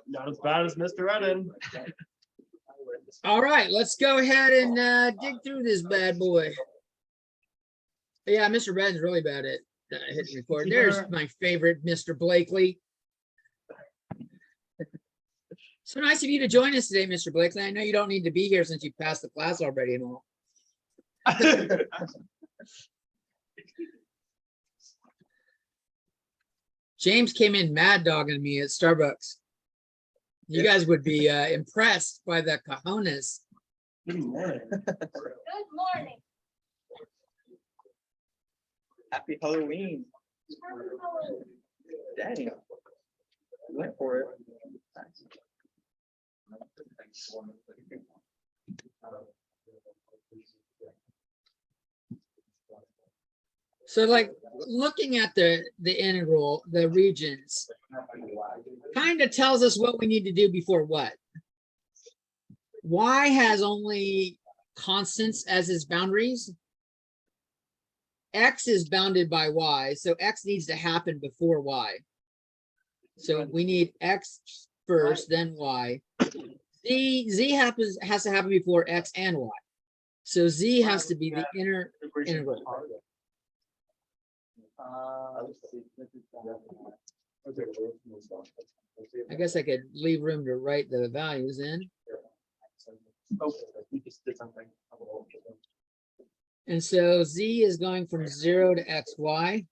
Not as bad as Mr. Redden. All right, let's go ahead and dig through this bad boy. Yeah, Mr. Redden's really bad at hitting record. There's my favorite, Mr. Blakely. So nice of you to join us today, Mr. Blakely. I know you don't need to be here since you passed the class already and all. James came in mad dogging me at Starbucks. You guys would be impressed by the cojones. Good morning. Good morning. Happy Halloween. Dang. Went for it. So like looking at the integral, the regions, kind of tells us what we need to do before what. Y has only constants as its boundaries. X is bounded by Y, so X needs to happen before Y. So we need X first, then Y. Z has to happen before X and Y. So Z has to be the integral. I guess I could leave room to write the values in. And so Z is going from 0 to XY.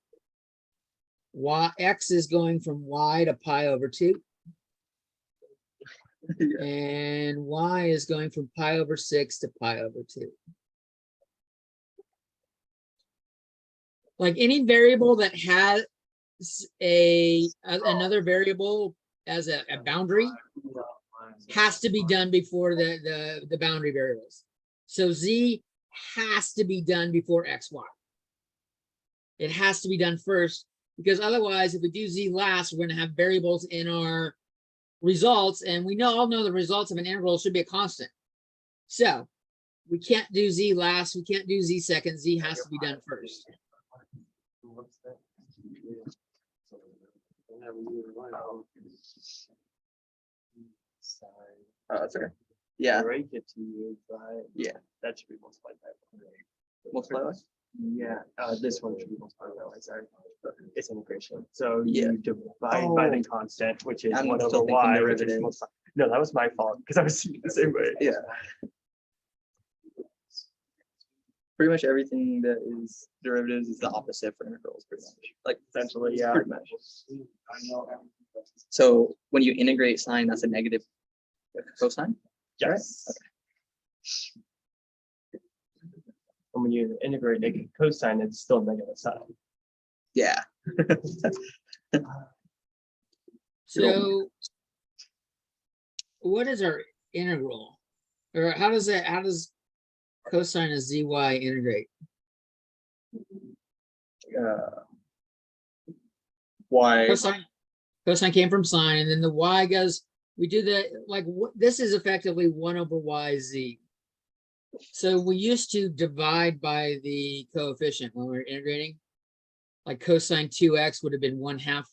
X is going from Y to pi over 2. And Y is going from pi over 6 to pi over 2. Like any variable that has another variable as a boundary has to be done before the boundary variables. So Z has to be done before XY. It has to be done first, because otherwise, if we do Z last, we're going to have variables in our results, and we all know the results of an integral should be a constant. So we can't do Z last, we can't do Z second. Z has to be done first. Oh, that's okay. Yeah. Break it to you, but Yeah. that should be multiplied by 1. Multiply by? Yeah, this one should be multiplied by 1. Sorry, it's integration. So Yeah. you divide by the constant, which is I'm 1 still over thinking y. Which is derivatives. multiplied. No, that was my fault because I was thinking the same way. Yeah. Pretty much everything that is derivatives is the opposite for integrals, pretty much. Like Essentially, yeah. pretty much. So when you integrate sign, that's a negative cosine. Yes. And when you integrate negative cosine, it's still negative sign. Yeah. So what is our integral? Or how does cosine of ZY integrate? Why? Cosine came from sine, and then the Y goes, we do this is effectively 1 over YZ. So we used to divide by the coefficient when we were integrating. Like cosine 2x would have been 1/2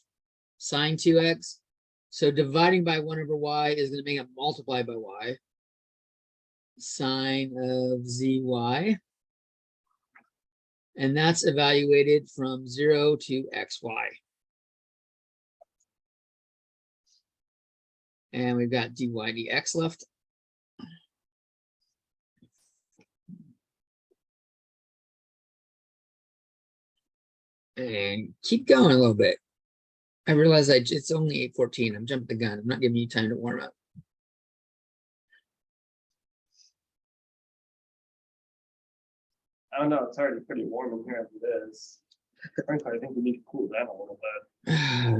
sine 2x. So dividing by 1 over Y is going to make it multiply by Y. Sine of ZY. And that's evaluated from 0 to XY. And we've got dy dx left. And keep going a little bit. I realize it's only 8:14. I'm jumping the gun. I'm not giving you time to warm up. I don't know. It's already pretty warm in here as it is. Frankly, I think we need to cool down a little bit.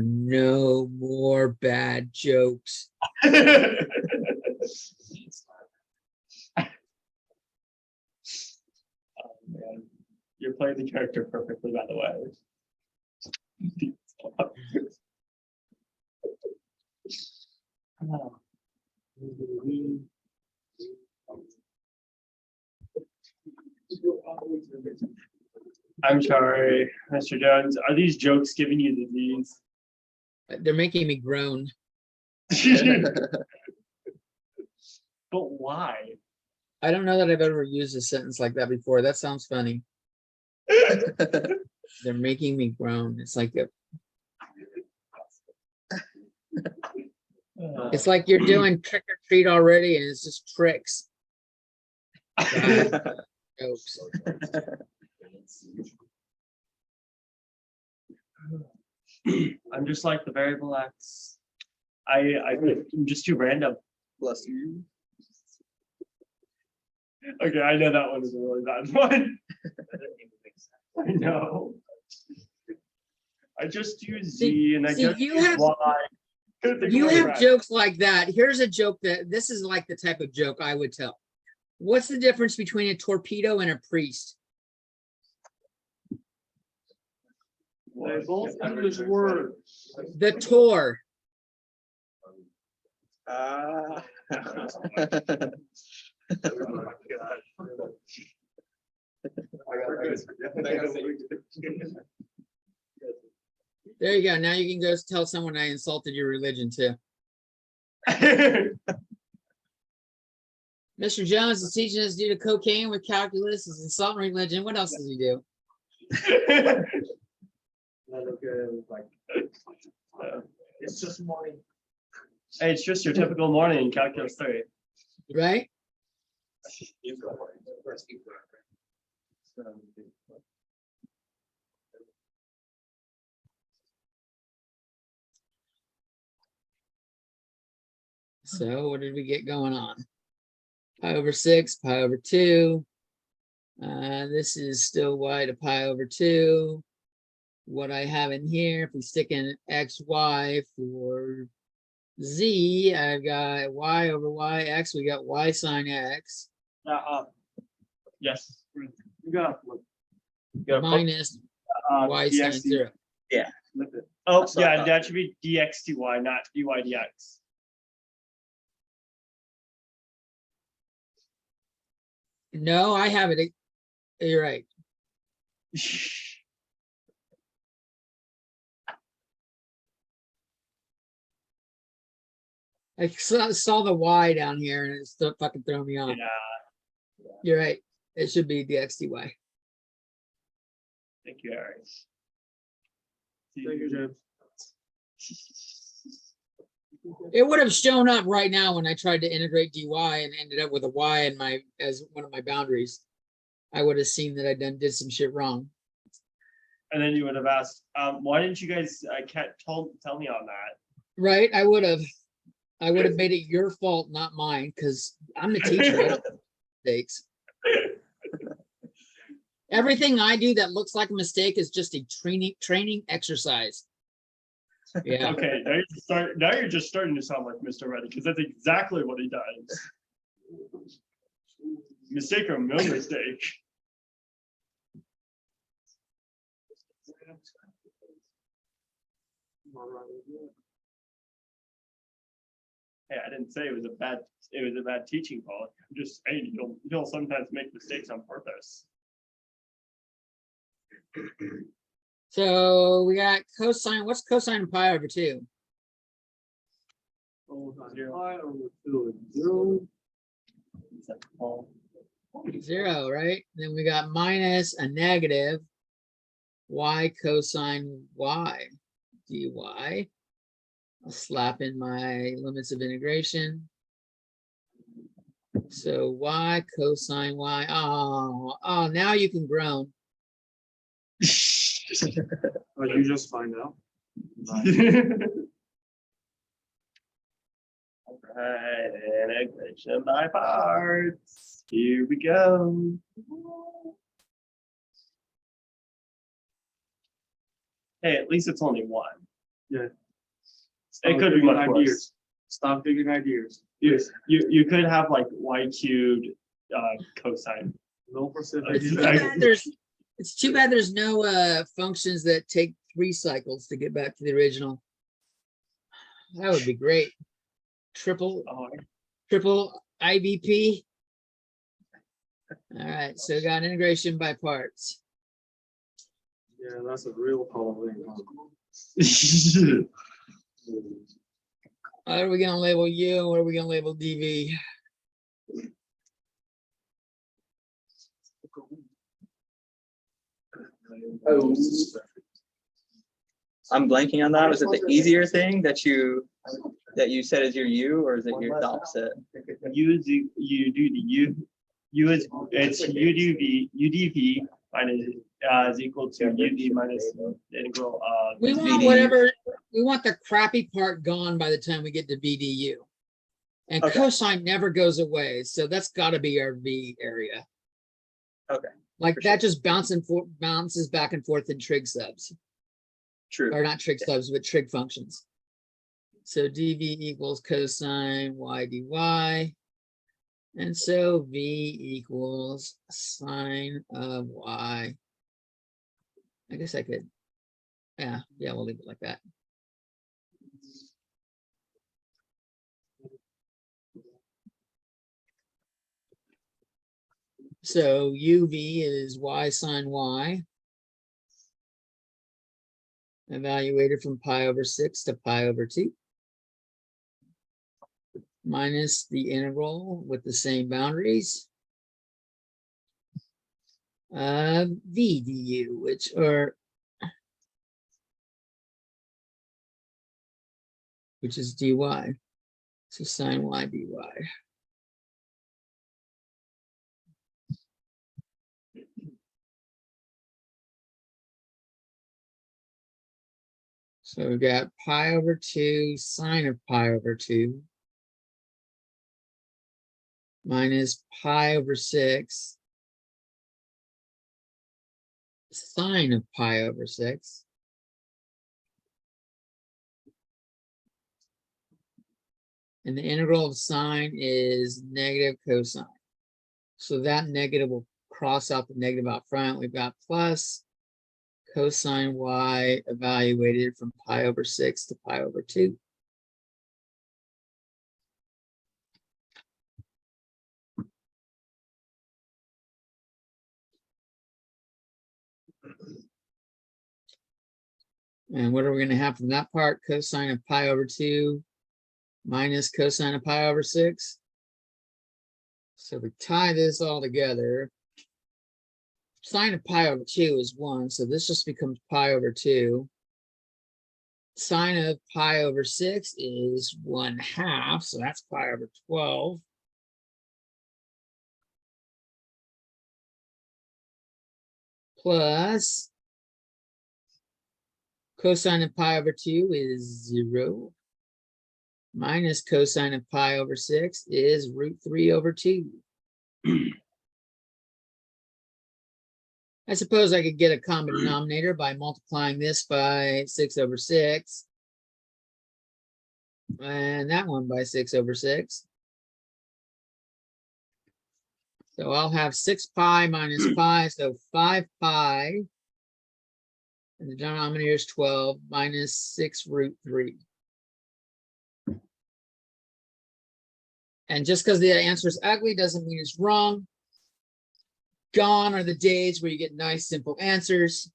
No more bad jokes. Oh, man. You're playing the character perfectly, by the way. I'm sorry, Mr. Jones. Are these jokes giving you disease? They're making me groan. But why? I don't know that I've ever used a sentence like that before. That sounds funny. They're making me groan. It's like it's like you're doing trick or treat already, and it's just tricks. Jokes. I'm just like the variable X. I'm just too random. Bless you. Okay, I know that one is a really bad one. I know. I just use Z and I See, just you use have- Y. You have jokes like that. Here's a joke that this is like the type of joke I would tell. What's the difference between a torpedo and a priest? They both English words. The Tor. There you go. Now you can go tell someone I insulted your religion too. Mr. Jones is teaching us to do cocaine with calculus, is insulting religion. What else does he do? It's just morning. Hey, it's just your typical morning in Calculus 3. Right? So what did we get going on? Pi over 6, pi over 2. This is still y to pi over 2. What I have in here, if we stick in x, y for z, I've got y over y, x, we got y sine x. Yes. You got Minus y sine 0. Oh, That's what I yeah, thought. that should be dx dy, not dy dx. No, I have it. You're right. I saw the y down here and it's still fucking throwing me off. Yeah, You're right. It should be dx dy. thank you, Eric. Thank you, James. It would have shown up right now when I tried to integrate dy and ended up with a y in my as one of my boundaries. I would have seen that I did some shit wrong. And then you would have asked, why didn't you guys tell me on that? Right? I would have made it your fault, not mine, because I'm the teacher. I don't make mistakes. Everything I do that looks like a mistake is just a training exercise. Yeah. Okay, now you're just starting to sound like Mr. Reddy, because that's exactly what he does. Mistake or no mistake. Hey, I didn't say it was a bad teaching fault. I'm just saying you'll sometimes make mistakes on purpose. So we got cosine. What's cosine of pi over 2? Zero, right? Then we got minus a negative y cosine y dy. I'll slap in my limits of integration. So y cosine y. Oh, now you can groan. But you just find out. Alright, integration by parts. Here we go. Hey, at least it's only one. Yeah. It could be much worse. Ideas. Stop giving ideas. Yes, you could have like y cubed cosine. No percentage. It's too bad there's no functions that take 3 cycles to get back to the original. That would be great. Triple IBP. All right, so we got integration by parts. Yeah, that's a real problem. What are we gonna label U? What are we gonna label DV? Oh. I'm blanking on that. Was it the easier thing that you said is your U, or is it your the opposite? U is you do the U is it's UDV minus is equal to UD minus the integral We want VD. whatever, we want the crappy part gone by the time we get to VDU. And Okay. cosine never goes away, so that's gotta be our V area. Okay, Like for that just bounces back and forth in trig subs, true. or not trig subs, but trig functions. So dV equals cosine y dy. And so V equals sine of y. I guess I could, yeah, we'll leave it like that. So UV is y sine y, evaluated from pi over 6 to pi over 2, minus the integral with the same boundaries, V du, which is dy. So sine y dy. So we've got pi over 2 sine of pi over 2 minus pi over 6 sine of pi over 6. And the integral of sine is negative cosine. So that negative will cross out the negative out front. We've got plus cosine y evaluated from pi over 6 to pi over 2. And what are we going to have from that part? Cosine of pi over 2 minus cosine of pi over 6. So we tie this all together. Sine of pi over 2 is 1, so this just becomes pi over 2. Sine of pi over 6 is 1/2, so that's pi over 12. Plus cosine of pi over 2 is 0. Minus cosine of pi over 6 is √3 over 2. I suppose I could get a common denominator by multiplying this by 6 over 6. And that one by 6 over 6. So I'll have 6 pi minus pi, so 5 pi. And the denominator is 12 minus 6√3. And just because the answer is ugly doesn't mean it's wrong. Gone are the days where you get nice, simple answers.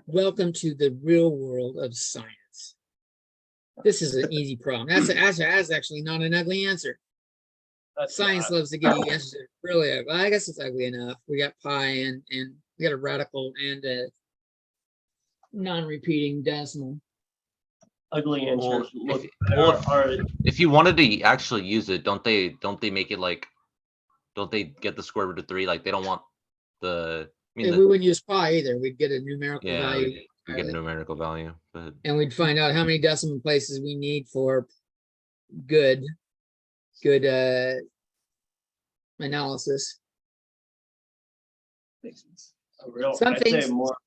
Welcome to the real world of science. This is an easy problem. That's actually not an ugly answer. Science loves to give you answers that are really ugly. I guess it's ugly enough. We got pi and we got a radical and a non-repeating decimal. ugly answers. Well, Look, are if you wanted to actually use it, don't they make it like, don't they get the square root of 3? Like they don't want the, I mean, And we wouldn't use pi either. We'd get a numerical yeah, value. we get a numerical value, but And we'd find out how many decimal places we need for good analysis. Makes sense. a real, Some I'd say things- more.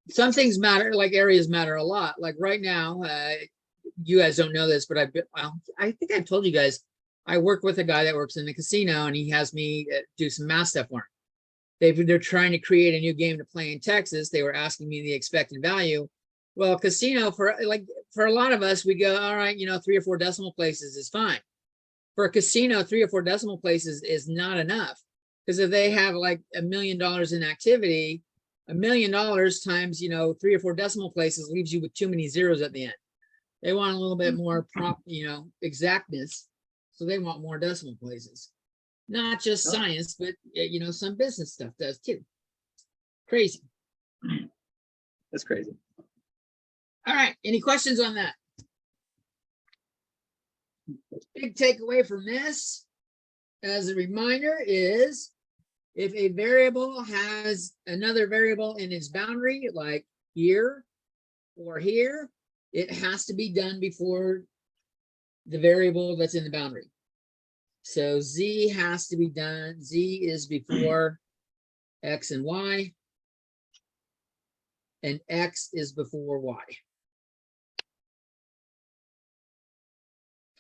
Some things matter, like areas matter a lot. Like right now, you guys don't know this, but I think I've told you guys, I work with a guy that works in the casino and he has me do some math stuff for him. They're trying to create a new game to play in Texas. They were asking me the expected value. Well, casino for a lot of us, we go, all right, 3 or 4 decimal places is fine. For a casino, 3 or 4 decimal places is not enough, because if they have like $1 million in activity, $1 million times 3 or 4 decimal places leaves you with too many zeros at the end. They want a little bit more exactness. So they want more decimal places. Not just science, but some business stuff does too. Crazy. That's crazy. All right. Any questions on that? Big takeaway from this, as a reminder, is if a variable has another variable in its boundary, like here or here, it has to be done before the variable that's in the boundary. So Z has to be done. Z is before X and Y, and X is before Y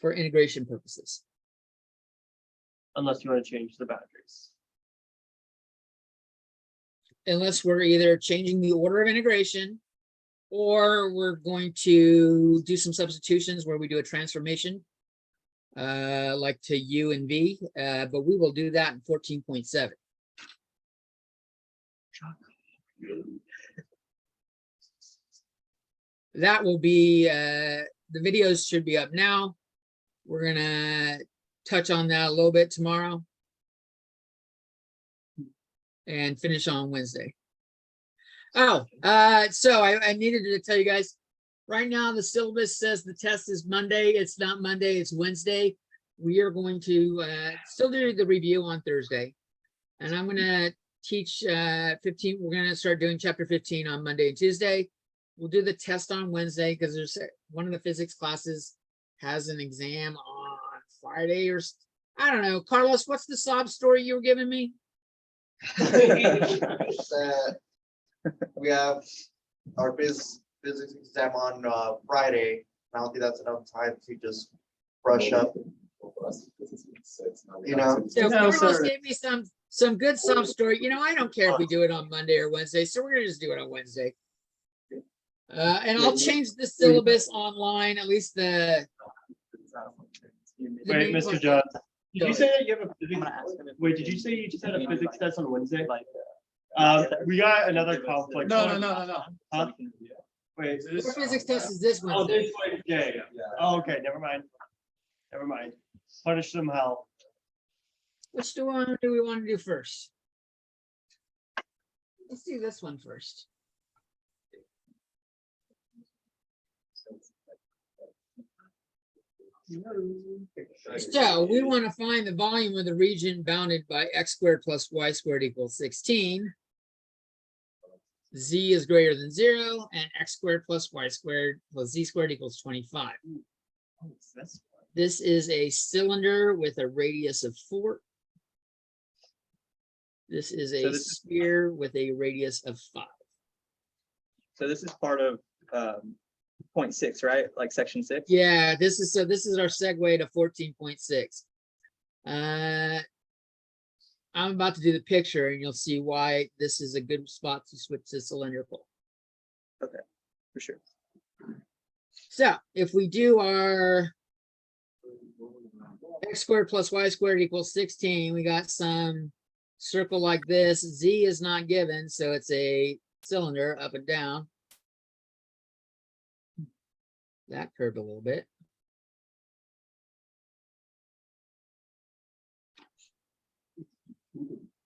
for integration purposes. Unless you want to change the boundaries. Unless we're either changing the order of integration or we're going to do some substitutions where we do a transformation like to U and V, but we will do that in 14.7. That will be, the videos should be up now. We're gonna touch on that a little bit tomorrow and finish on Wednesday. Oh, so I needed to tell you guys, right now the syllabus says the test is Monday. It's not Monday, it's Wednesday. We are going to still do the review on Thursday. And I'm gonna teach 15, we're gonna start doing chapter 15 on Monday and Tuesday. We'll do the test on Wednesday because there's one of the physics classes has an exam on Friday or I don't know. Carlos, what's the sob story you were giving me? That we have our physics exam on Friday. I don't think that's enough time to just brush up. You know, So No, Carlos sir. gave me some good sob story. I don't care if we do it on Monday or Wednesday, so we're gonna just do it on Wednesday. And I'll change the syllabus online, at least the Wait, main Mr. part. Jones, did Go you ahead. say that you have a physics? Wait, did you say you just had a physics test on Wednesday? We got another conflict. No. Huh? Wait. Your physics test is this Oh, Wednesday. this Wednesday. Oh, okay, never mind. Never mind. Punish them hell. Which one do we want to do first? Let's do this one first. So we want to find the volume of the region bounded by x squared plus y squared equals 16. Z is greater than 0 and x squared plus y squared plus z squared equals 25. This is a cylinder with a radius of 4. This is a sphere with a radius of 5. So this is part of 0.6, right? Like section 6? Yeah, this is our segue to 14.6. I'm about to do the picture and you'll see why this is a good spot to switch to cylindrical. Okay, for sure. So if we do our x squared plus y squared equals 16, we got some circle like this. Z is not given, so it's a cylinder up and down. That curved a little bit.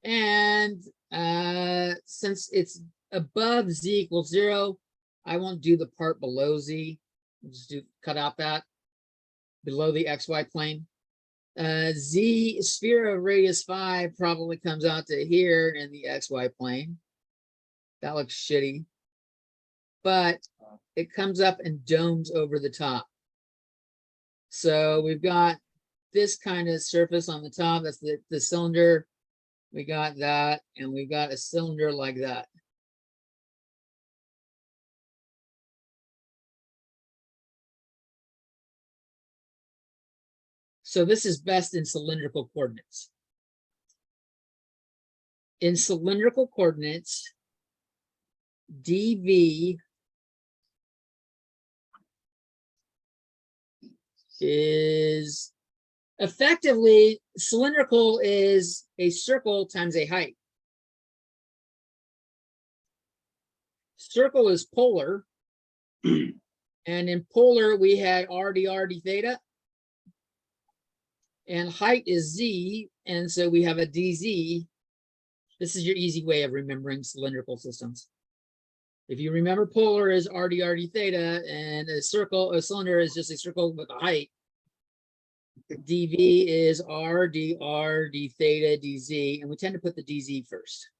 And since it's above z equals 0, I won't do the part below z. I'll just cut out that below the xy plane. Z sphere of radius 5 probably comes out to here in the xy plane. That looks shitty. But it comes up and domes over the top. So we've got this kind of surface on the top. That's the cylinder. We got that, and we got a cylinder like that. So this is best in cylindrical coordinates. In cylindrical coordinates, dV is effectively cylindrical is a circle times a height. Circle is polar And in polar, we had r d theta. And height is z, and so we have a dz. This is your easy way of remembering cylindrical systems. If you remember polar is r d theta, and a cylinder is just a circle with a height, dv is r dr d theta dz, and we tend to put the dz first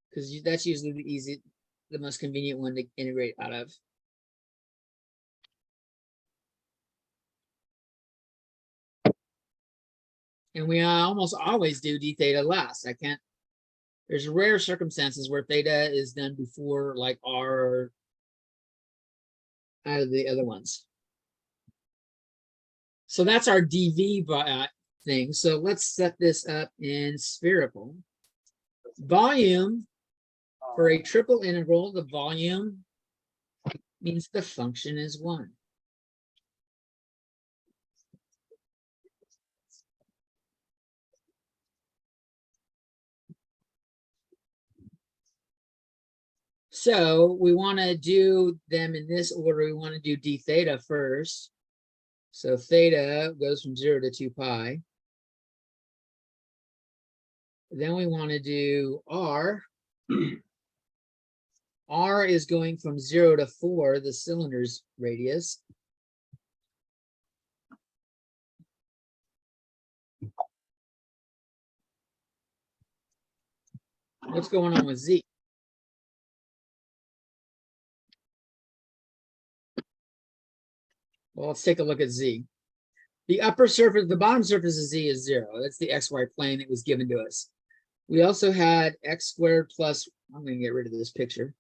because that's usually the most convenient one to integrate out of. And we almost always do d theta last. There's rare circumstances where theta is done before like r out of the other ones. So that's our dv thing. So let's set this up in spherical. Volume, for a triple integral, the volume means the function is 1. So we want to do them in this order. We want to do d theta first. So theta goes from 0 to 2 pi. Then we want to do r. R is going from 0 to 4, the cylinder's radius. What's going on with z? Well, let's take a look at z. The upper surface, the bottom surface of z is 0. That's the xy plane that was given to us. We also had x squared plus, I'm going to get rid of this picture,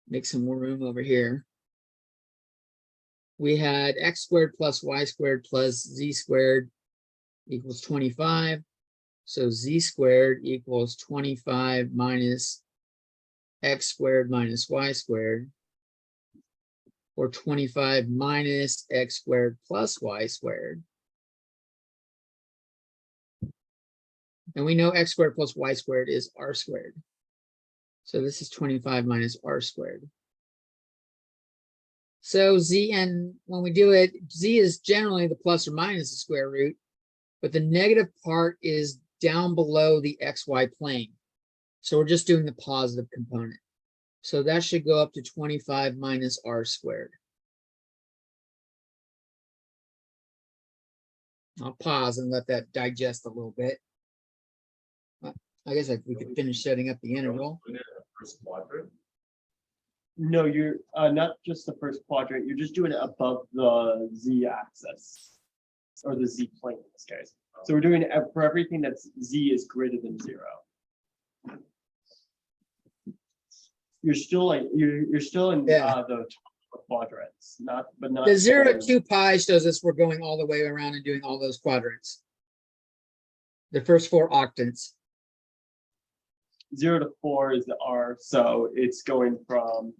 make some more room over here. We had x squared plus y squared plus z squared equals 25. So z squared equals 25 minus x squared minus y squared, or 25 minus x squared plus y squared. And we know x squared plus y squared is r squared. So this is 25 minus r squared. So z, and when we do it, z is generally the plus or minus the square root, but the negative part is down below the xy plane. So we're just doing the positive component. So that should go up to 25 minus r squared. I'll pause and let that digest a little bit. I guess we could finish setting up the integral. No, you're not just the first quadrant, you're just doing it above the z-axis, or the z plane in this case. So we're doing it for everything that's z is greater than 0. You're still like you're still in Yeah. the quadrants, not The 0 to 2 pi shows us we're going all the way around and doing all those quadrants. The first 4 octants. 0 to 4 is the r, so it's going from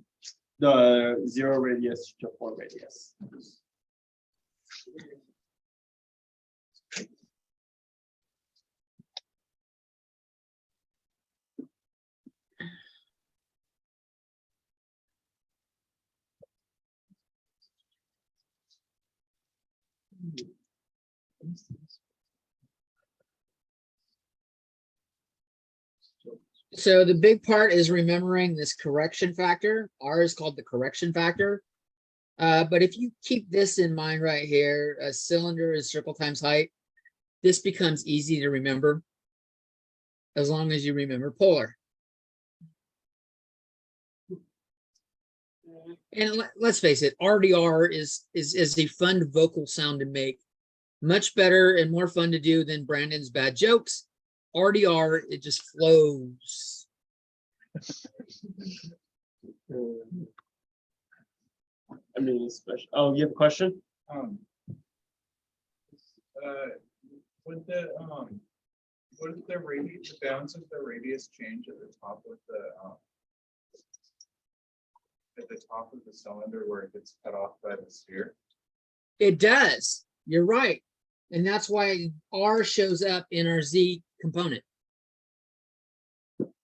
the 0 radius to 4 radius. So the big part is remembering this correction factor. R is called the correction factor. But if you keep this in mind right here, a cylinder is circle times height. This becomes easy to remember as long as you remember polar. And let's face it, RDR is a fun vocal sound to make. Much better and more fun to do than Brandon's bad jokes. RDR, it just flows. I mean, especially. Oh, you have a question? Would the radius, the bounds of the radius change at the top of the cylinder where it gets cut off by the sphere? It does. You're right. And that's why R shows up in our Z component.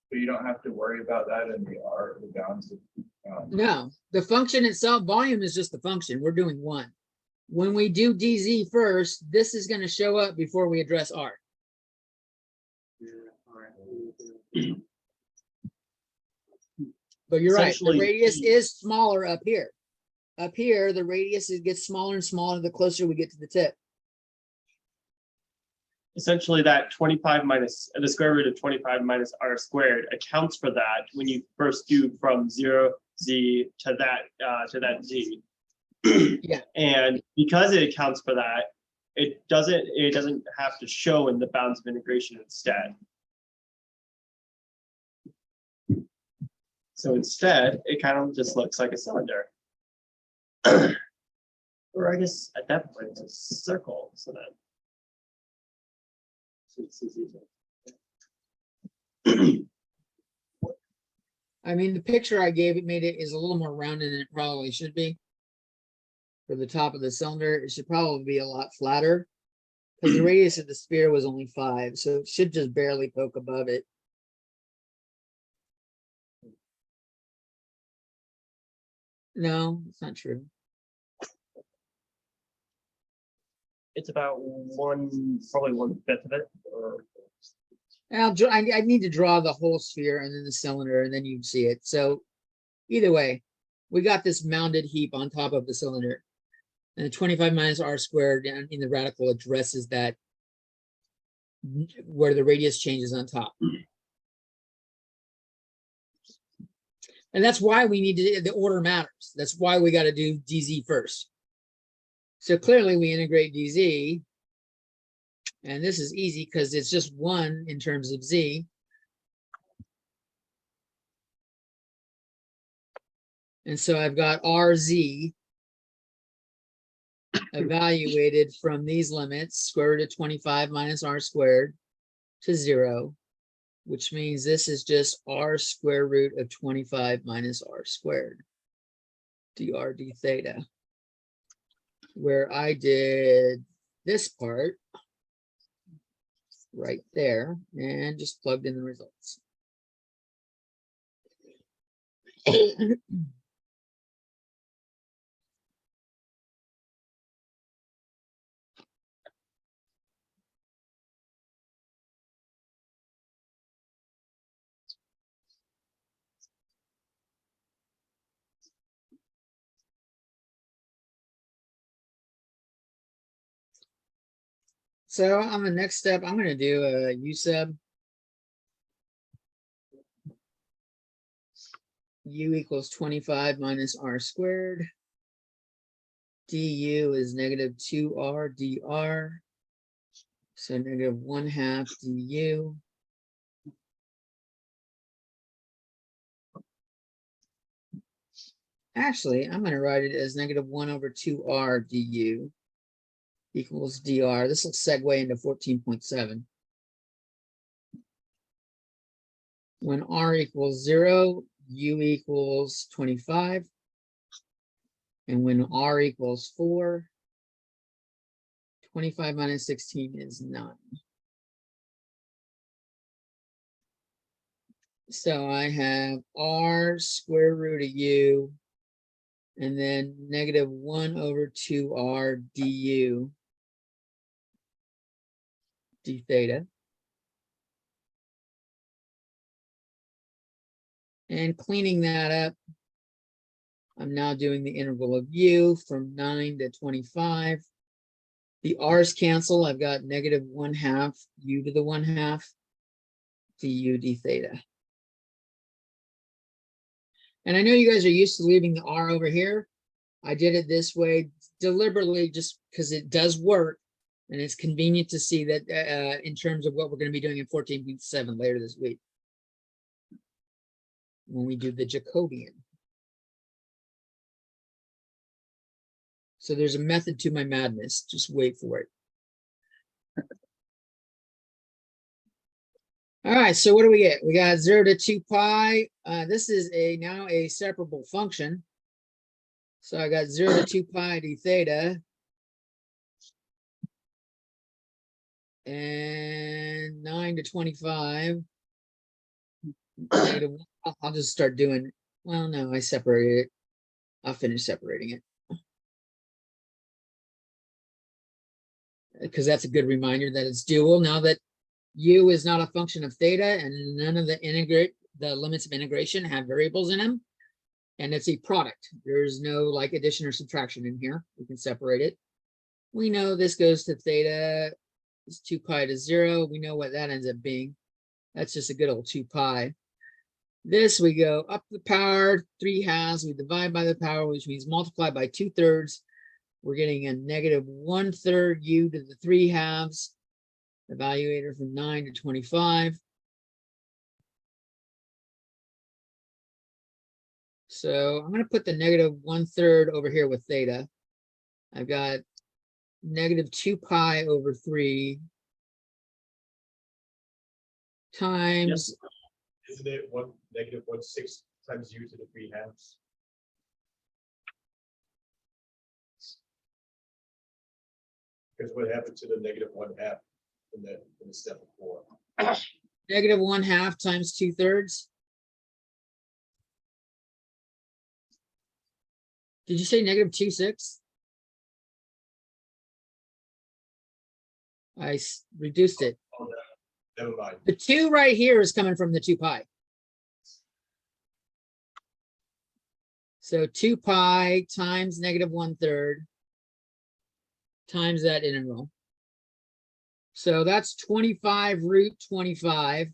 But you don't have to worry about that in the R, the bounds of. No, the function itself, volume is just the function. We're doing one. When we do DZ first, this is going to show up before we address R. But you're right, the Essentially, radius is smaller up here. Up here, the radius gets smaller and smaller the closer we get to the tip. Essentially, that 25 minus the square root of 25 minus r squared accounts for that when you first do from 0 z to that z. Yeah. And because it accounts for that, it doesn't have to show in the bounds of integration instead. So instead, it kind of just looks like a cylinder. Or I guess at that point it's a circle. So then. I mean, the picture I gave, it made it is a little more rounded than it probably should be. For the top of the cylinder, it should probably be a lot flatter because the radius of the sphere was only 5, so it should just barely poke above it. No, it's not true. It's about probably 1/5 of it. Or I need to draw the whole sphere and then the cylinder, and then you see it. So either way, we got this mounded heap on top of the cylinder. And the 25 minus r squared down in the radical addresses that where the radius changes on top. And that's why we need to, the order matters. That's why we got to do DZ first. So clearly we integrate DZ. And this is easy because it's just 1 in terms of Z. And so I've got RZ evaluated from these limits, square root of 25 minus r squared to 0, which means this is just r square root of 25 minus r squared, dr d theta, where I did this part right there and just plugged in the results. So on the next step, I'm going to do a U sub. U equals 25 minus r squared. Du is negative 2r dr. So negative 1/2 du. Actually, I'm going to write it as negative 1/2r du equals dr. This will segue into 14.7. When r equals 0, u equals 25. And when r equals 4, 25 minus 16 is 9. So I have r square root of u and then negative 1/2r du d theta. And cleaning that up, I'm now doing the integral of u from 9 to 25. The r's cancel. I've got negative 1/2 u to the 1/2 du d theta. And I know you guys are used to leaving the r over here. I did it this way deliberately just because it does work. And it's convenient to see that in terms of what we're going to be doing in 14.7 later this week, when we do the Jacobian. So there's a method to my madness. Just wait for it. All right, so what do we get? We got 0 to 2 pi. This is now a separable function. So I got 0 to 2 pi d theta. And 9 to 25. negative, I'll just start doing, well, no, I separated it. I'll finish separating it. Because that's a good reminder that it's dual. Now that U is not a function of theta and none of the limits of integration have variables in them. And it's a product. There's no like addition or subtraction in here. We can separate it. We know this goes to theta, it's 2 pi to 0. We know what that ends up being. That's just a good old 2 pi. This we go up the power, 3/2. We divide by the power, which means multiply by 2/3. We're getting a negative 1/3 U to the 3/2. Evaluator from 9 to 25. So I'm going to put the negative 1/3 over here with theta. I've got negative 2 pi over 3 times. Isn't it negative 1/6 times U to the 3/2? Because what happened to the negative 1/2 in the step before? Negative 1/2 times 2/3. Did you say negative 2/6? I reduced it. Oh, no, never mind. The 2 right here is coming from the 2 pi. So 2 pi times negative 1/3 times that integral. So that's 25 root 25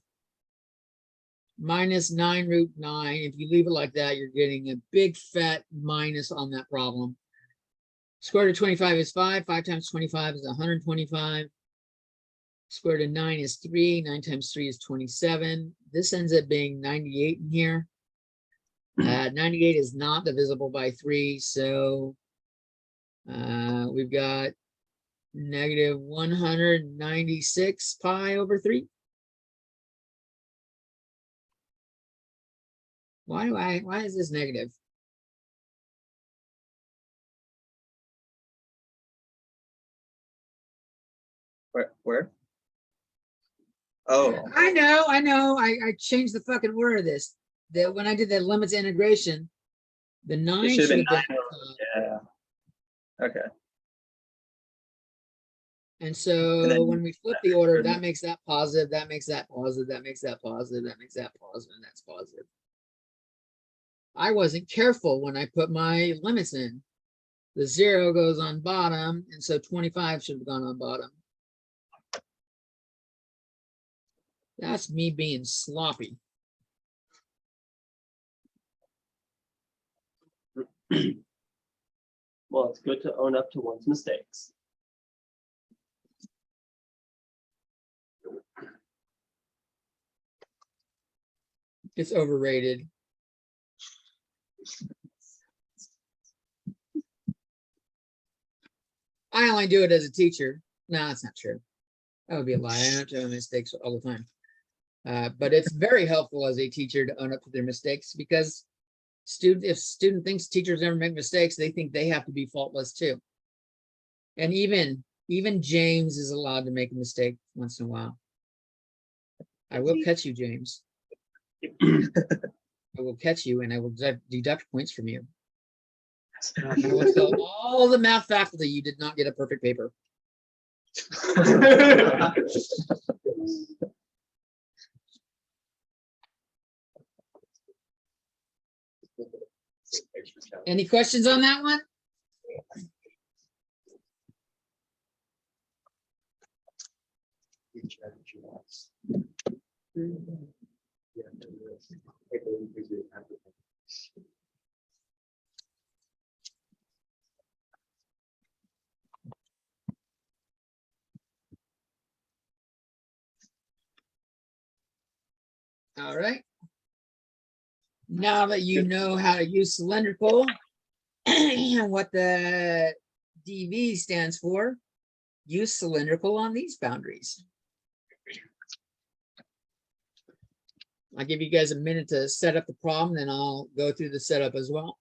minus 9 root 9. If you leave it like that, you're getting a big fat minus on that problem. Square root of 25 is 5. 5 times 25 is 125. Square root of 9 is 3. 9 times 3 is 27. This ends up being 98 in here. 98 is not divisible by 3, so we've got negative 196 pi over 3. Why is this negative? Where? Oh, I know. I changed the fucking order of this. That when I did the limits integration, the 9 it should should have have been been. 9. Yeah. Okay. And so And then- when we flip the order, that makes that positive, that makes that positive, that makes that positive, that makes that positive, and that's positive. I wasn't careful when I put my limits in. The 0 goes on bottom, and so 25 should have gone on bottom. That's me being sloppy. Well, it's good to own up to one's mistakes. It's overrated. I only do it as a teacher. No, that's not true. That would be a lie. I don't do mistakes all the time. But it's very helpful as a teacher to own up to their mistakes, because if student thinks teachers never make mistakes, they think they have to be faultless too. And even James is allowed to make a mistake once in a while. I will catch you, James. I will catch you, and I will deduct points from you. I will tell all the math faculty you did not get a perfect paper. Any questions on that one? All right. Now that you know how to use cylindrical and what the dV stands for, use cylindrical on these boundaries. I'll give you guys a minute to set up the problem, then I'll go through the setup as well.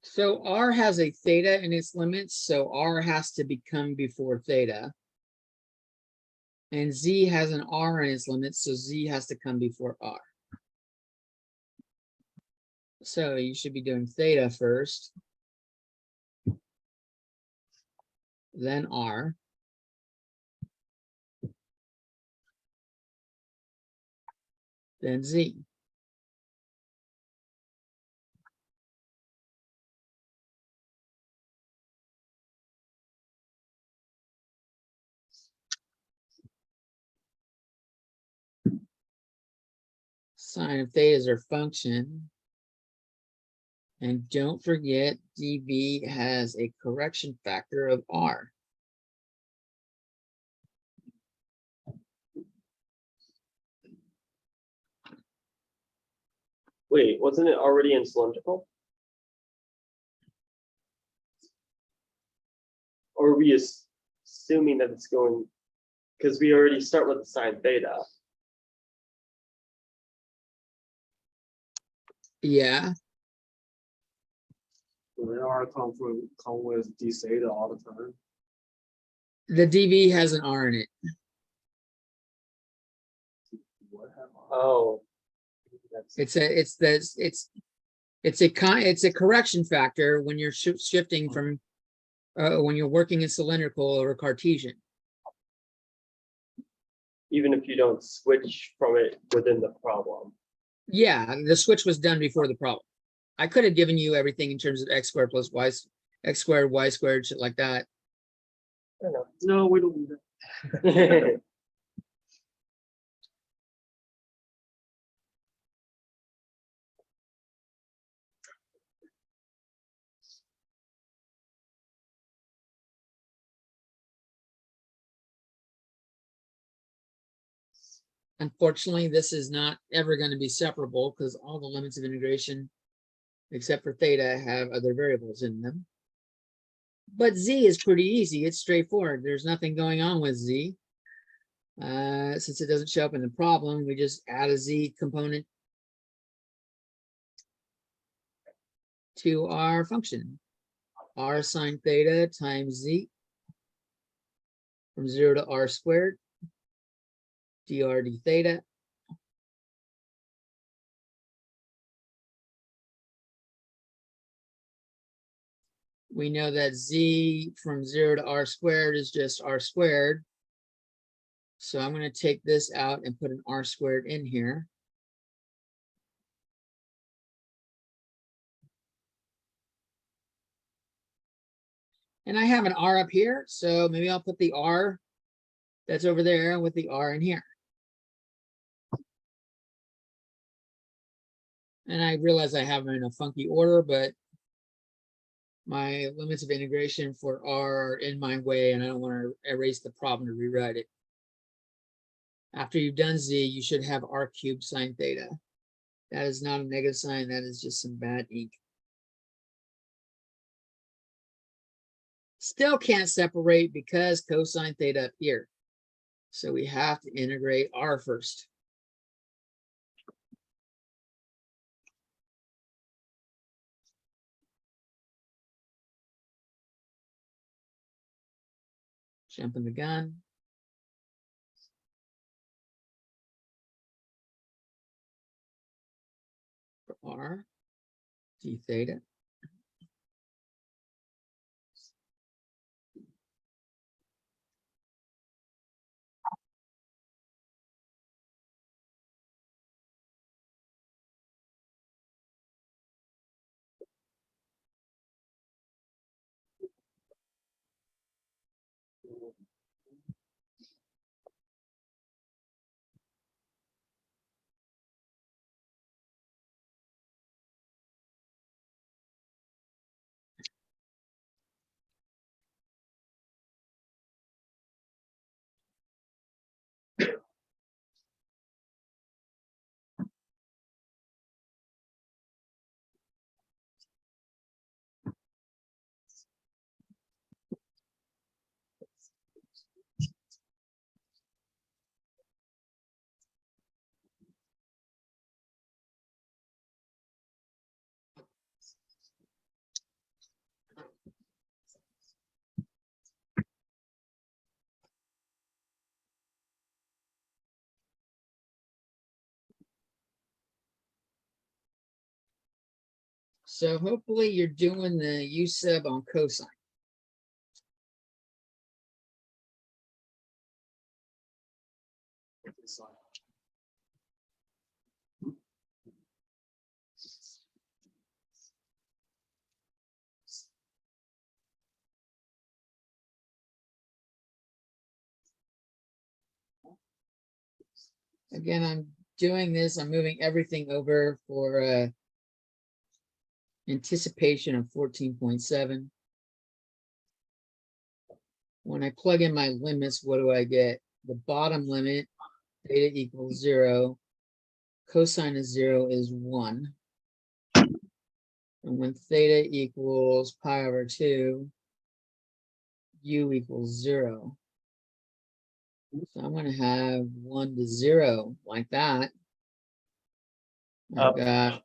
So R has a theta in its limits, so R has to become before theta. And Z has an R in its limits, so Z has to come before R. So you should be doing theta first, then R. Then Z. Sine of theta is our function. And don't forget, dV has a correction factor of R. Wait, wasn't it already in cylindrical? Or are we assuming that it's going, because we already start with the sine theta. Yeah, They are come with D theta all the time. the dV has an R in it. Oh. It's a correction factor when you're shifting from when you're working in cylindrical or Cartesian. Even if you don't switch from it within the problem. Yeah, the switch was done before the problem. I could have given you everything in terms of x squared plus y, x squared, y squared, shit like that. I don't No, we don't need that. know. Unfortunately, this is not ever going to be separable because all the limits of integration, except for theta, have other variables in them. But Z is pretty easy. It's straightforward. There's nothing going on with Z. Since it doesn't show up in the problem, we just add a Z component to our function. R sine theta times Z from 0 to R squared, dr d theta. We know that Z from 0 to R squared is just R squared. So I'm going to take this out and put an R squared in here. And I have an R up here, so maybe I'll put the R that's over there with the R in here. And I realize I have them in a funky order, but my limits of integration for R are in my way, and I don't want to erase the problem to rewrite it. After you've done Z, you should have R cubed sine theta. That is not a negative sign, that is just some bad ink. Still can't separate because cosine theta up here. So we have to integrate R first. Jumping the gun. For R, d theta. So hopefully you're doing the U sub on cosine. Again, I'm doing this, I'm moving everything over for anticipation of 14.7. When I plug in my limits, what do I get? The bottom limit, theta equals 0. Cosine of 0 is 1. And when theta equals pi over 2, u equals 0. So I'm going to have 1 to 0 like that. I've got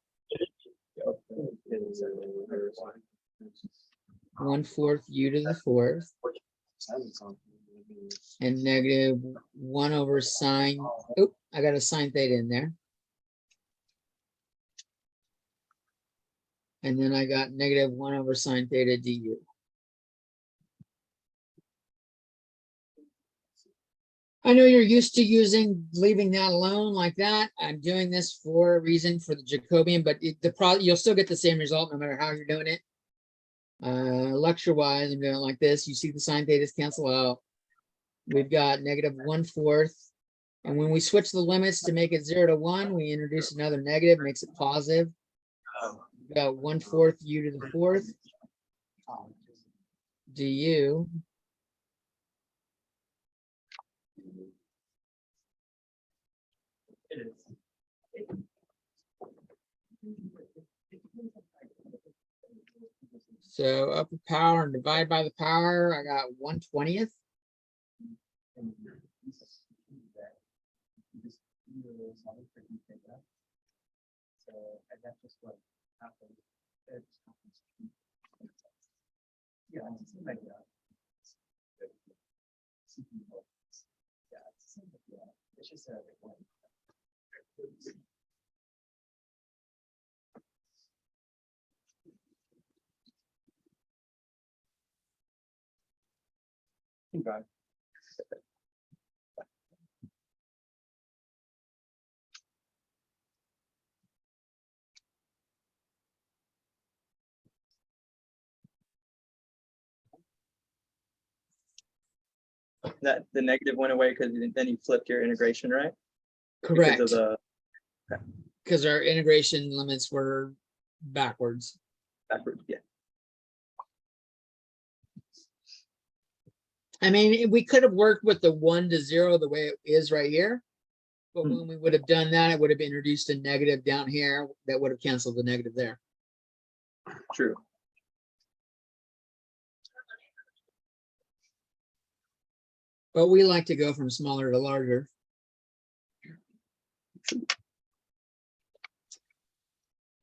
1/4 u to the 4th and negative 1 over sine. Oh, I got a sine theta in there. And then I got negative 1 over sine theta du. I know you're used to leaving that alone like that. I'm doing this for a reason for the Jacobian, but you'll still get the same result no matter how you're doing it. Lecture wise, I'm doing it like this. You see the sine thetas cancel out. We've got negative 1/4. And when we switch the limits to make it 0 to 1, we introduce another negative, makes it positive. We've got 1/4 u to the 4th du. So upper power and divide by the power, I got 1/20th. Okay. That the negative went away because then you flipped your integration, right? Correct. Because of Because our integration limits were backwards. backwards, yeah. I mean, we could have worked with the 1 to 0 the way it is right here. But when we would have done that, it would have introduced a negative down here that would have canceled the negative there. True. But we like to go from smaller to larger.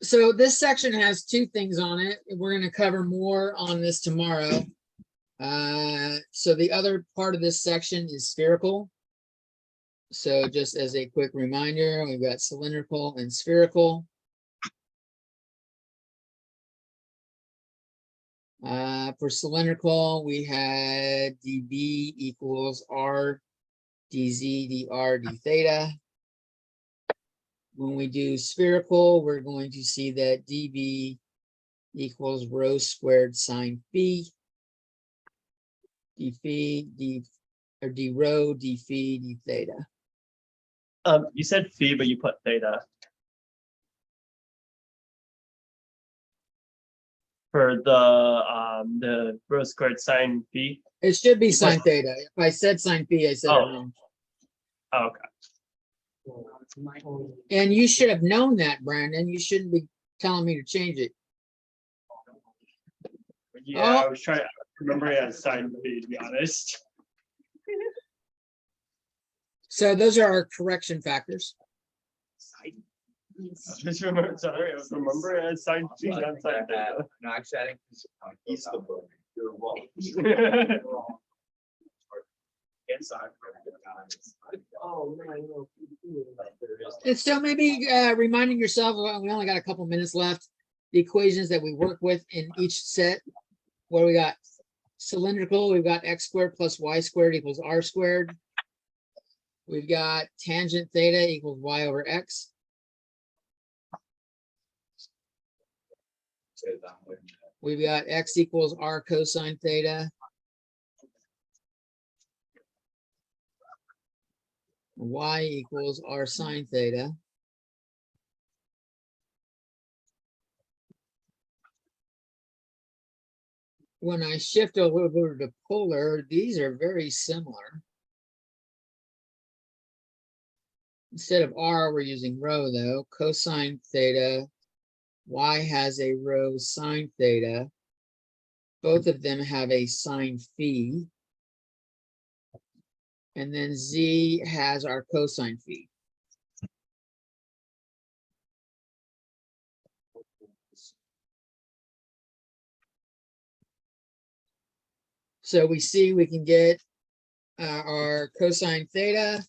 So this section has 2 things on it. We're going to cover more on this tomorrow. So the other part of this section is spherical. So just as a quick reminder, we've got cylindrical and spherical. For cylindrical, we had dB equals R dz dr d theta. When we do spherical, we're going to see that dB equals rho squared sine phi. D phi, d rho, d phi, d theta. You said phi, but you put theta. For the rho squared sine phi. It should be You sine put- theta. If I said sine phi, I said it Oh. wrong. Oh, okay. And you should have known that, Brandon. You shouldn't be telling me to change it. Yeah, Oh. I was trying to remember it as sine phi, to be honest. So those are our correction factors. Just remember, sorry, I was remember it as sine phi, not sine theta. No, actually, I think He's the book. You're wrong. inside. Oh, man. And so maybe reminding yourself, well, we only got a couple minutes left. the equations that we work with in each set. What do we got? Cylindrical, we've got x squared plus y squared equals r squared. We've got tangent theta equals y over x. Say it that way. We've got x equals r cosine theta. Y equals r sine theta. When I shift over to polar, these are very similar. Instead of r, we're using rho though. Cosine theta. Y has a rho sine theta. Both of them have a sine phi. And then z has our cosine phi. So we see we can get our cosine theta.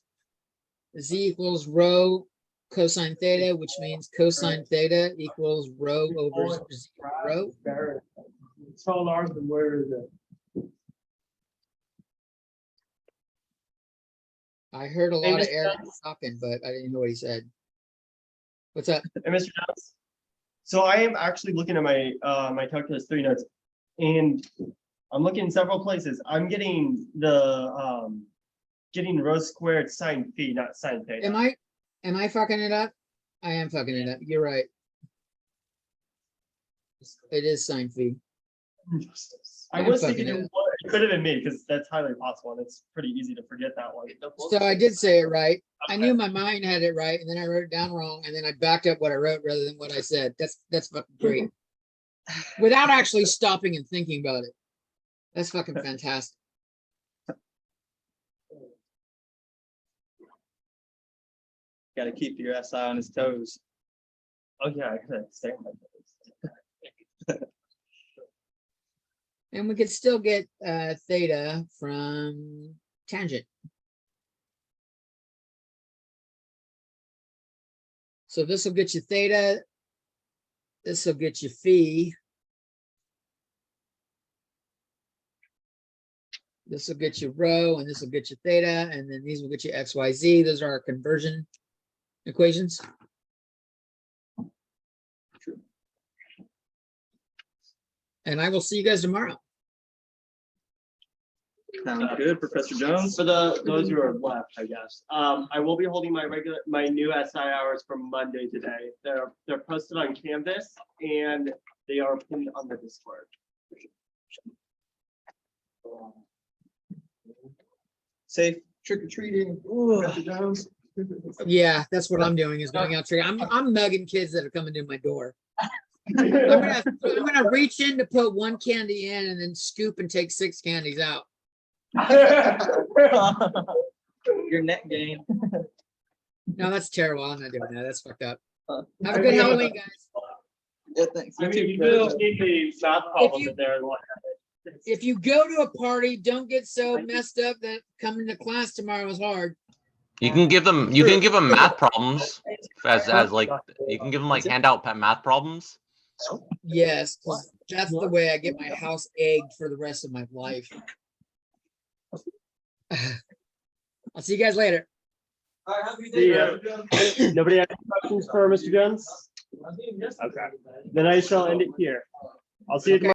Z equals rho cosine theta, which means cosine theta equals rho over rho. Tell Lars, where is it? I heard a Hey, lot of Mr. Eric Jones. talking, but I didn't hear what he said. What's up? Hey, Mr. Jones. So I am actually looking at my calculus 3 notes, and I'm looking in several places. I'm getting the getting rho squared sine phi, not sine theta. Am I fucking it up? I am fucking it up. You're right. It is sine phi. I I'm was fucking thinking it up. it could have been me because that's highly possible, and it's pretty easy to forget that one. So I did say it right. I knew my mind had it right, and then I wrote it down wrong, and then I backed up what I wrote rather than what I said. That's fucking great. Without actually stopping and thinking about it. That's fucking fantastic. Gotta keep your SI on his toes. Oh yeah, I gotta stay on my toes. And we could still get theta from tangent. So this will get you theta. This will get you phi. This will get you rho, and this will get you theta, and then these will get you x, y, z. Those are our conversion equations. And I will see you guys tomorrow. Sounds good, Professor Jones. For those who are left, I guess. I will be holding my new SI hours from Monday today. They're posted on Canvas and they are pinned on the Discord. Safe trick or treating. Professor Jones. Yeah, that's what I'm doing is going out trick. I'm mugging kids that are coming to my door. I'm gonna reach in to put one candy in and then scoop and take 6 candies out. Your net gain. No, that's terrible. I'm not doing that. That's fucked up. Have a good Halloween, guys. Yeah, thanks. I You mean, too, you Professor. just need the math problem in there. If you go to a party, don't get so messed up that coming to class tomorrow is hard. You can give them math problems as like you can give them like handout math problems. Yes, 'cause that's the way I get my house egged for the rest of my life. I'll see you guys later. See ya. Nobody has any questions for Mr. Jones? Okay, then I shall end it here. I'll see you tomorrow.